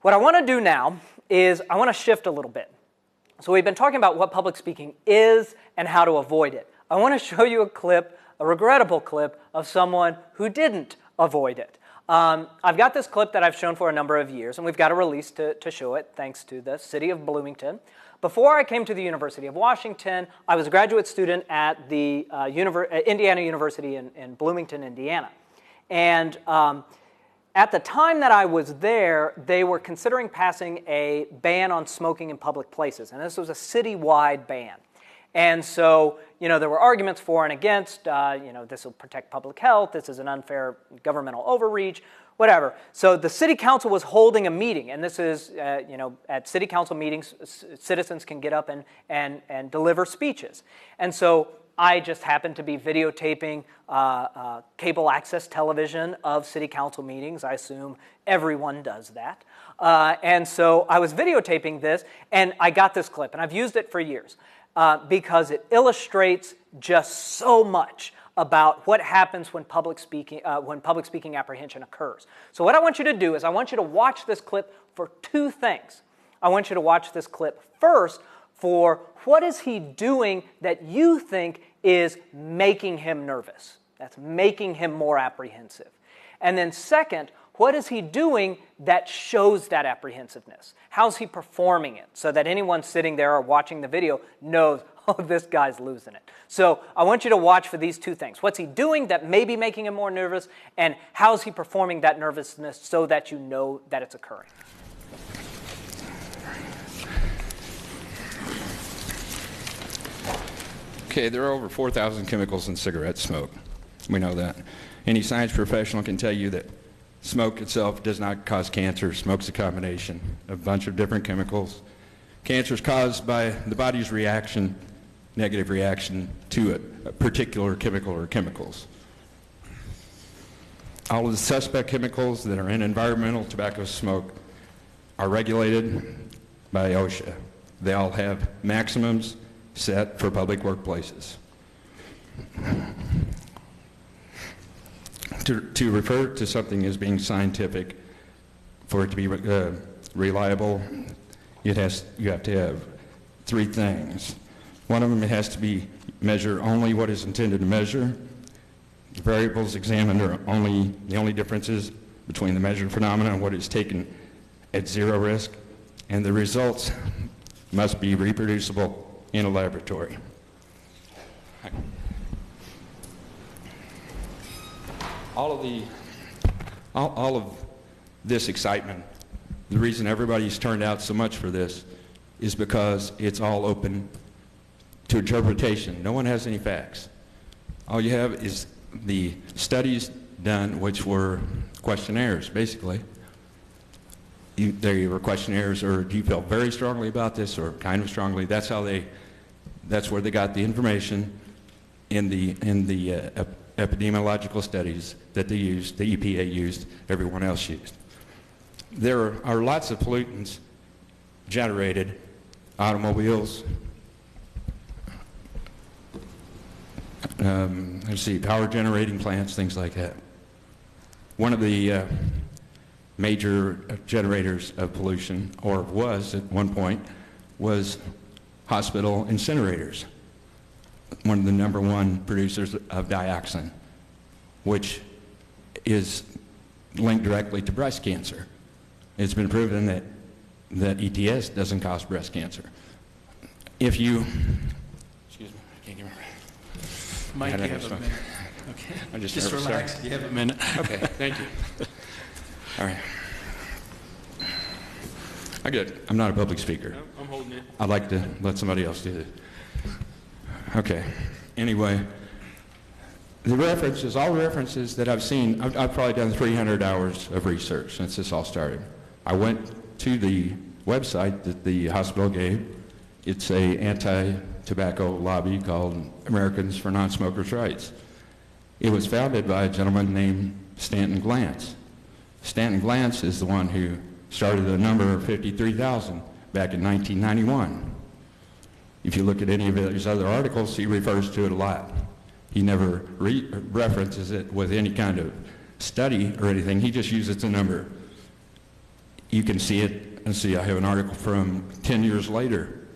What I want to do now is I want to shift a little bit. So we've been talking about what public speaking is and how to avoid it. I want to show you a clip, a regrettable clip, of someone who didn't avoid it. I've got this clip that I've shown for a number of years, and we've got a release to show it, thanks to the city of Bloomington. Before I came to the University of Washington, I was a graduate student at the Indiana University in Bloomington, Indiana. And at the time that I was there, they were considering passing a ban on smoking in public places, and this was a citywide ban. And so, there were arguments for and against, this will protect public health, this is an unfair governmental overreach, whatever. So the city council was holding a meeting, and this is, at city council meetings, citizens can get up and deliver speeches. And so I just happened to be videotaping cable access television of city council meetings. I assume everyone does that. And so I was videotaping this, and I got this clip, and I've used it for years because it illustrates just so much about what happens when public speaking apprehension occurs. So what I want you to do is I want you to watch this clip for two things. I want you to watch this clip first for what is he doing that you think is making him nervous, that's making him more apprehensive. And then second, what is he doing that shows that apprehensiveness? How's he performing it so that anyone sitting there or watching the video knows, oh, this guy's losing it. So I want you to watch for these two things. What's he doing that may be making him more nervous, and how's he performing that nervousness so that you know that it's occurring? Okay, there are over 4,000 chemicals in cigarette smoke. We know that. Any science professional can tell you that smoke itself does not cause cancer. Smoke's a combination of a bunch of different chemicals. Cancer is caused by the body's reaction, negative reaction to a particular chemical or chemicals. All of the suspect chemicals that are in environmental tobacco smoke are regulated by OSHA. They all have maximums set for public workplaces. To refer to something as being scientific, for it to be reliable, you have to have three things. One of them, it has to be measure only what is intended to measure. The variables examined are the only differences between the measured phenomena and what is taken at zero risk, and the results must be reproducible in a laboratory. All of this excitement, the reason everybody's turned out so much for this is because it's all open to interpretation. No one has any facts. All you have is the studies done, which were questionnaires, basically. They were questionnaires, or do you feel very strongly about this, or kind of strongly? That's where they got the information in the epidemiological studies that they used, the EPA used, everyone else used. There are lots of pollutants generated, automobiles, power generating plants, things like that. One of the major generators of pollution, or was at one point, was hospital incinerators. One of the #1 producers of dioxin, which is linked directly to breast cancer. It's been proven that ETS doesn't cause breast cancer. If you, excuse me, I can't get my Mike, you have a minute. Okay. I'm just relax. Sorry. You have a minute. Okay, thank you. All right. I'm not a public speaker. I'm holding it. I'd like to let somebody else do it. Okay. Anyway, all the references that I've seen, I've probably done 300 hours of research since this all started. I went to the website that the hospital gave. It's a anti-tobacco lobby called Americans for Non-Smokers' Rights. It was founded by a gentleman named Stanton Glantz. Stanton Glantz is the one who started the number of 53,000 back in 1991. If you look at any of his other articles, he refers to it a lot. He never references it with any kind of study or anything. He just uses the number. You can see it, and see I have an article from 10 years later.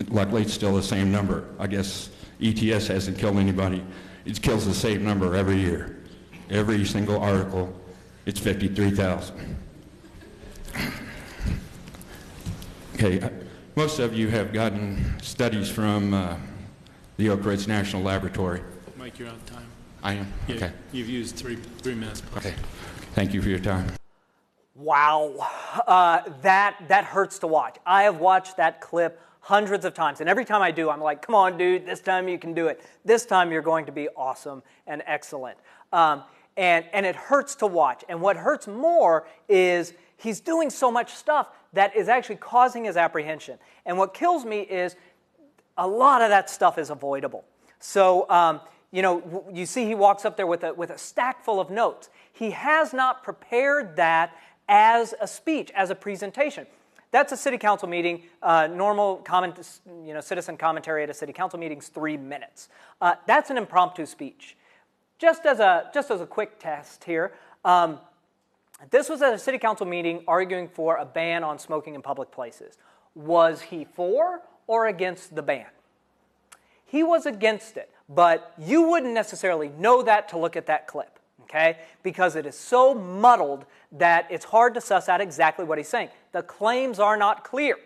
Luckily, it's still the same number. I guess ETS hasn't killed anybody. It kills the same number every year. Every single article, it's 53,000. Okay, most of you have gotten studies from the Oak Ridge National Laboratory. Mike, you're out of time. I am? Yeah, Okay. you've used three minutes. Okay. Thank you for your time. Wow, that hurts to watch. I have watched that clip hundreds of times, and every time I do, I'm like, come on, dude, this time you can do it. This time you're going to be awesome and excellent. And it hurts to watch. And what hurts more is he's doing so much stuff that is actually causing his apprehension. And what kills me is a lot of that stuff is avoidable. So, you see he walks up there with a stack full of notes. He has not prepared that as a speech, as a presentation. That's a city council meeting. Normal citizen commentary at a city council meeting is 3 minutes. That's an impromptu speech. Just as a quick test here, this was at a city council meeting arguing for a ban on smoking in public places. Was he for or against the ban? He was against it, but you wouldn't necessarily know that to look at that clip, okay? Because it is so muddled that it's hard to suss out exactly what he's saying. The claims are not clear.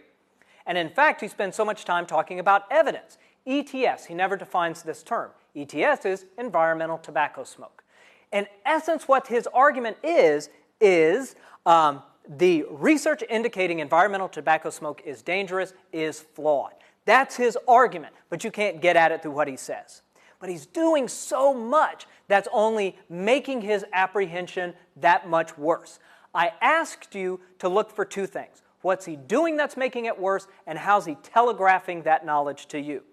And in fact, he spends so much time talking about evidence. ETS, he never defines this term. ETS is environmental tobacco smoke. In essence, what his argument is the research indicating environmental tobacco smoke is dangerous is flawed. That's his argument, but you can't get at it through what he says. But he's doing so much that's only making his apprehension that much worse. I asked you to look for two things. What's he doing that's making it worse, and how's he telegraphing that knowledge to you?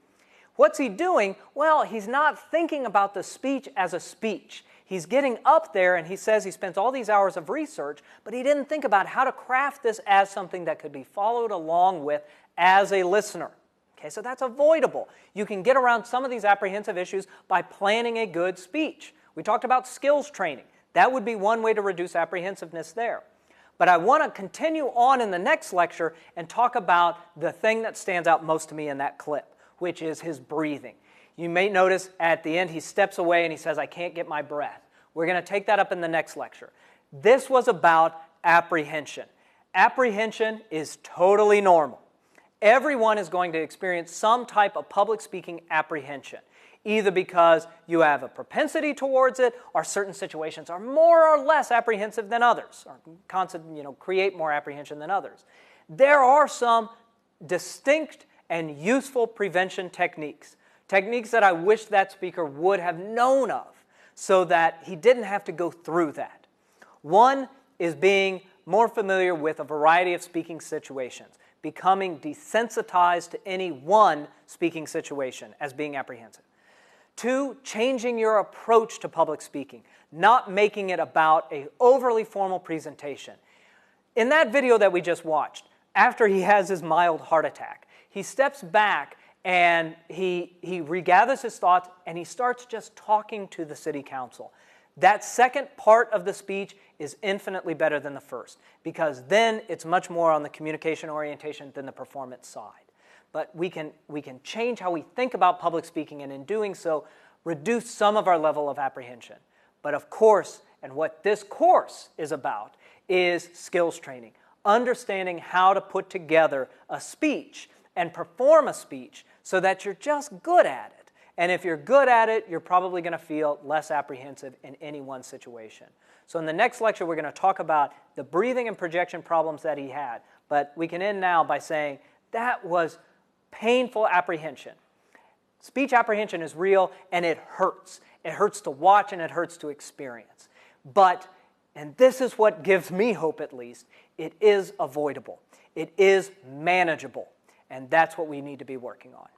What's he doing? Well, he's not thinking about the speech as a speech. He's getting up there and he says he spends all these hours of research, but he didn't think about how to craft this as something that could be followed along with as a listener. Okay, so that's avoidable. You can get around some of these apprehensive issues by planning a good speech. We talked about skills training. That would be one way to reduce apprehensiveness there. But I want to continue on in the next lecture and talk about the thing that stands out most to me in that clip, which is his breathing. You may notice at the end he steps away and he says, I can't get my breath. We're going to take that up in the next lecture. This was about apprehension. Apprehension is totally normal. Everyone is going to experience some type of public speaking apprehension, either because you have a propensity towards it or certain situations are more or less apprehensive than others, or create more apprehension than others. There are some distinct and useful prevention techniques that I wish that speaker would have known of so that he didn't have to go through that. One is being more familiar with a variety of speaking situations, becoming desensitized to any one speaking situation as being apprehensive. Two, changing your approach to public speaking, not making it about an overly formal presentation. In that video that we just watched, after he has his mild heart attack, he steps back and he regathers his thoughts and he starts just talking to the city council. That second part of the speech is infinitely better than the first because then it's much more on the communication orientation than the performance side. But we can change how we think about public speaking and in doing so reduce some of our level of apprehension. But of course, and what this course is about is skills training, understanding how to put together a speech and perform a speech so that you're just good at it. And if you're good at it, you're probably going to feel less apprehensive in any one situation. So in the next lecture, we're going to talk about the breathing and projection problems that he had. But we can end now by saying that was painful apprehension. Speech apprehension is real, and it hurts. It hurts to watch, and it hurts to experience. But, and this is what gives me hope at least, it is avoidable. It is manageable. And that's what we need to be working on.